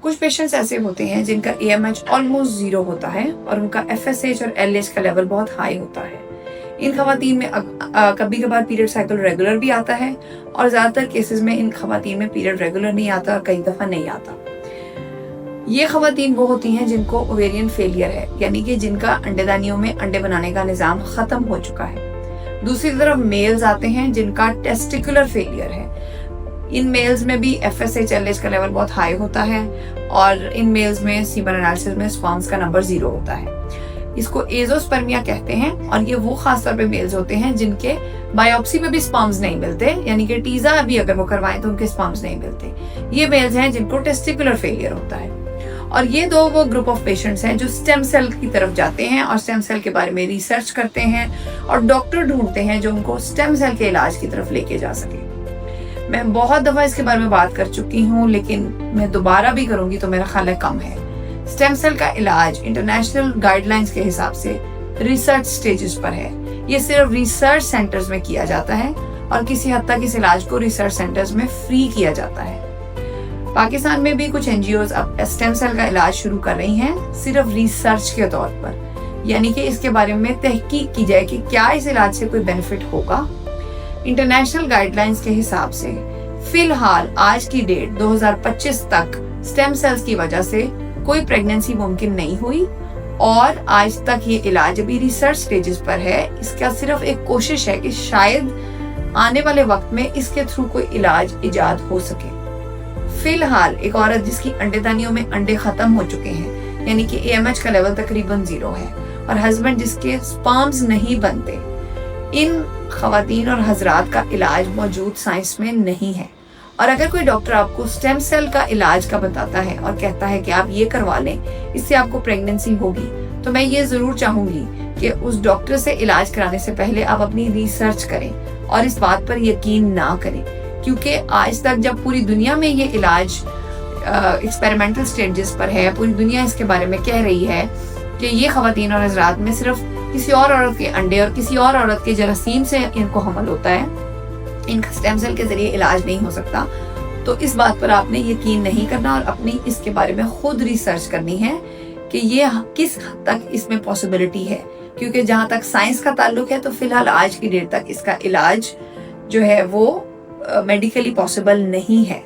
कुछ पेशेंट्स ऐसे होते हैं जिनका AMH ऑलमोस्ट 0 होता है और उनका FSH और LH का लेवल बहुत हाई होता है। इन खवातीन में कभी कभार पीरियड साइकिल रेगुलर भी आता है और ज़्यादातर केसेस में इन खवातीन में पीरियड रेगुलर नहीं आता और कई दफ़ा नहीं आता। ये खवातीन वो होती हैं जिनको ओवेरियन फेलियर है, यानी कि जिनका अंडेदानियों में अंडे बनाने का निज़ाम ख़त्म हो चुका है। दूसरी तरफ मेल्स आते हैं जिनका टेस्टिकुलर फेलियर है। इन मेल्स में भी FSH LH का लेवल बहुत हाई होता है और इन मेल्स में सीमन एनालिसिस में स्पर्म्स का नंबर 0 होता है। इसको एजोस्पर्मिया कहते हैं और ये वो खास तौर पे मेल्स होते हैं जिनके बायोप्सी में भी स्पर्म्स नहीं मिलते, यानी कि टीजा भी अगर वो करवाएं तो उनके स्पर्म्स नहीं मिलते। ये मेल्स हैं जिनको टेस्टिकुलर फेलियर होता है। और ये दो वो ग्रुप ऑफ पेशेंट्स हैं जो स्टेम सेल की तरफ जाते हैं और स्टेम सेल के बारे में रिसर्च करते हैं और डॉक्टर ढूंढते हैं जो उनको स्टेम सेल के इलाज की तरफ लेके जा सके। मैं बहुत दफा इसके बारे में बात कर चुकी हूँ, लेकिन मैं दोबारा भी करूंगी तो मेरा ख्याल है कम है। स्टेम सेल का इलाज इंटरनेशनल गाइडलाइंस के हिसाब से रिसर्च स्टेजेस पर है। ये सिर्फ रिसर्च सेंटर्स में किया जाता है और किसी हद तक इस इलाज को रिसर्च सेंटर्स में फ्री किया जाता है। पाकिस्तान में भी कुछ NGOs अब स्टेम सेल का इलाज शुरू कर रही हैं, सिर्फ रिसर्च के तौर पर, यानी कि इसके बारे में तहकीक की जाए कि क्या इस इलाज से कोई बेनिफिट होगा। इंटरनेशनल गाइडलाइंस के हिसाब से फिलहाल आज की डेट 2025 तक स्टेम सेल्स की वजह से कोई प्रेगनेंसी मुमकिन नहीं हुई और आज तक ये इलाज अभी रिसर्च स्टेजेस पर है। इसका सिर्फ एक कोशिश है कि शायद आने वाले वक्त में इसके थ्रू कोई इलाज इजाद हो सके। फिलहाल एक औरत जिसकी अंडेदानियों में अंडे खत्म हो चुके हैं, यानी कि AMH का लेवल तकरीबन 0 है और हस्बैंड जिसके स्पर्म्स नहीं बनते, इन खवातीन और हजरात का इलाज मौजूद साइंस में नहीं है। और अगर कोई डॉक्टर आपको स्टेम सेल का इलाज का बताता है और कहता है कि आप ये करवा लें, इससे आपको प्रेगनेंसी होगी, तो मैं ये जरूर चाहूंगी कि उस डॉक्टर से इलाज कराने से पहले आप अपनी रिसर्च करें और इस बात पर यकीन ना करें, क्योंकि आज तक जब पूरी दुनिया में ये इलाज एक्सपेरिमेंटल स्टेजेस पर है, पूरी दुनिया इसके बारे में कह रही है कि ये खवातीन और हजरात में सिर्फ किसी और औरत के अंडे और किसी और औरत के जरासीम से इनको हमल होता है, इनका स्टेम सेल के जरिए इलाज नहीं हो सकता, तो इस बात पर आपने यकीन नहीं करना और अपनी इसके बारे में खुद रिसर्च करनी है कि ये किस हद तक इसमें पॉसिबिलिटी है। क्योंकि जहां तक साइंस का ताल्लुक है तो फिलहाल आज की डेट तक इसका इलाज जो है वो मेडिकली पॉसिबल नहीं है।